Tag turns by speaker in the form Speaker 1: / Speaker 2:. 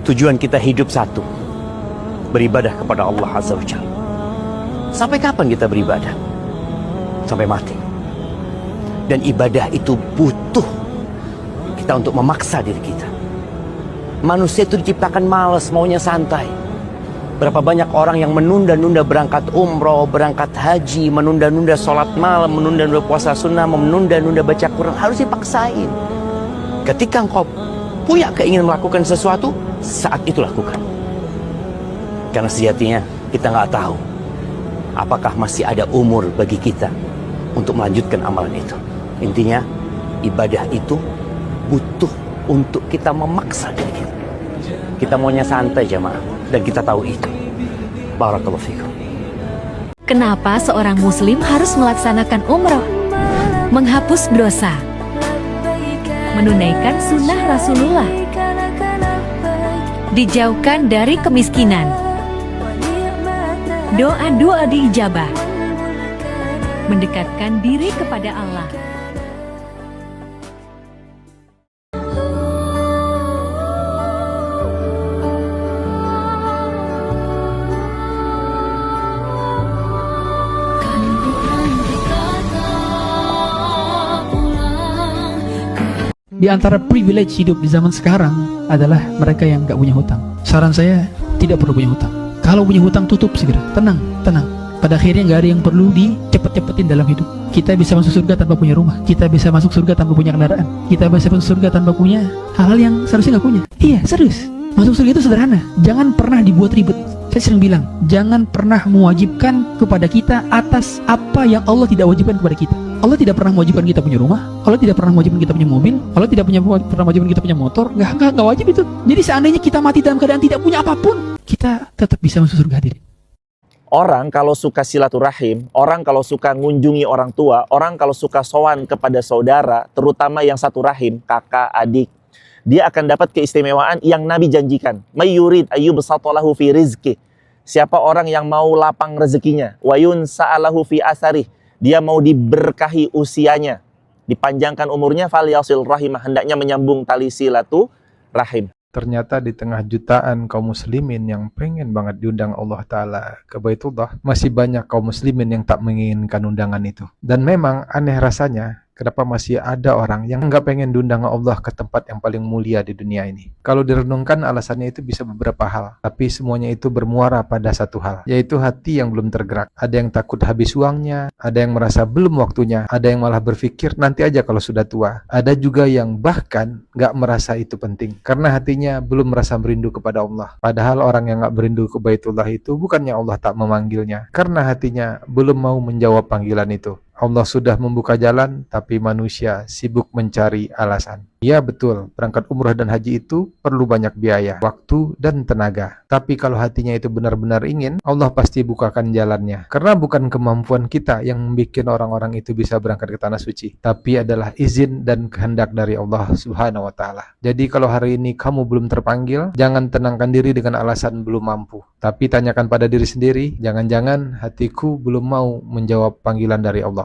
Speaker 1: Tujuan kita hidup satu, beribadah kepada Allah Azza wa Jalla. Sampai kapan kita beribadah? Sampai mati. Dan ibadah itu butuh kita untuk memaksa diri kita. Manusia itu diciptakan malas, maunya santai. Berapa banyak orang yang menunda-nunda berangkat umroh, berangkat haji, menunda-nunda sholat malam, menunda-nunda puasa sunnah, menunda-nunda baca Quran. Harus dipaksain. Ketika engkau punya keinginan melakukan sesuatu, saat itu lakukan. Karena sejatinya kita nggak tahu apakah masih ada umur bagi kita untuk melanjutkan amalan itu. Intinya ibadah itu butuh untuk kita memaksa diri kita. Kita maunya santai jamaah, dan kita tahu itu. Barakallahu fikum.
Speaker 2: Kenapa seorang muslim harus melaksanakan umroh? Menghapus dosa, menunaikan sunnah Rasulullah, dijauhkan dari kemiskinan, doa-doa diijabah, mendekatkan diri kepada Allah.
Speaker 3: Di antara privilege hidup di zaman sekarang adalah mereka yang nggak punya hutang. Saran saya, tidak perlu punya hutang. Kalau punya hutang, tutup segera. Tenang, tenang. Pada akhirnya nggak ada yang perlu dicepet-cepetin dalam hidup. Kita bisa masuk surga tanpa punya rumah. Kita bisa masuk surga tanpa punya kendaraan. Kita bisa masuk surga tanpa punya hal-hal yang seharusnya nggak punya. Iya, serius. Masuk surga itu sederhana. Jangan pernah dibuat ribet. Saya sering bilang, jangan pernah mewajibkan kepada kita atas apa yang Allah tidak wajibkan kepada kita. Allah tidak pernah mewajibkan kita punya rumah, Allah tidak pernah mewajibkan kita punya mobil, Allah tidak pernah mewajibkan kita punya motor. Nggak wajib itu. Jadi seandainya kita mati dalam keadaan tidak punya apapun, kita tetap bisa masuk surga, hadirin.
Speaker 4: Orang kalau suka silaturahim, orang kalau suka ngunjungi orang tua, orang kalau suka sowan kepada saudara, terutama yang satu rahim, kakak, adik, dia akan dapat keistimewaan yang Nabi janjikan. Mayyurid ayyubsatalahu fi rizki. Siapa orang yang mau lapang rezekinya, wayun sa'alahu fi asarih. Dia mau diberkahi usianya, dipanjangkan umurnya, fal yasil rahimah, hendaknya menyambung tali silaturahim.
Speaker 5: Ternyata di tengah jutaan kaum muslimin yang pengen banget diundang Allah Ta'ala ke Baitullah, masih banyak kaum muslimin yang tak menginginkan undangan itu. Dan memang aneh rasanya, kenapa masih ada orang yang nggak pengen diundang Allah ke tempat yang paling mulia di dunia ini. Kalau direnungkan, alasannya itu bisa beberapa hal, tapi semuanya itu bermuara pada satu hal, yaitu hati yang belum tergerak. Ada yang takut habis uangnya, ada yang merasa belum waktunya, ada yang malah berpikir nanti aja kalau sudah tua. Ada juga yang bahkan nggak merasa itu penting, karena hatinya belum merasa merindu kepada Allah. Padahal orang yang nggak merindu ke Baitullah itu bukannya Allah tak memanggilnya, karena hatinya belum mau menjawab panggilan itu. Allah sudah membuka jalan, tapi manusia sibuk mencari alasan. Ya betul, berangkat umrah dan haji itu perlu banyak biaya, waktu, dan tenaga. Tapi kalau hatinya itu benar-benar ingin, Allah pasti bukakan jalannya. Karena bukan kemampuan kita yang membuat orang-orang itu bisa berangkat ke tanah suci, tapi adalah izin dan kehendak dari Allah Subhanahu wa Ta'ala. Jadi kalau hari ini kamu belum terpanggil, jangan tenangkan diri dengan alasan belum mampu. Tapi tanyakan pada diri sendiri, jangan-jangan hatiku belum mau menjawab panggilan dari Allah.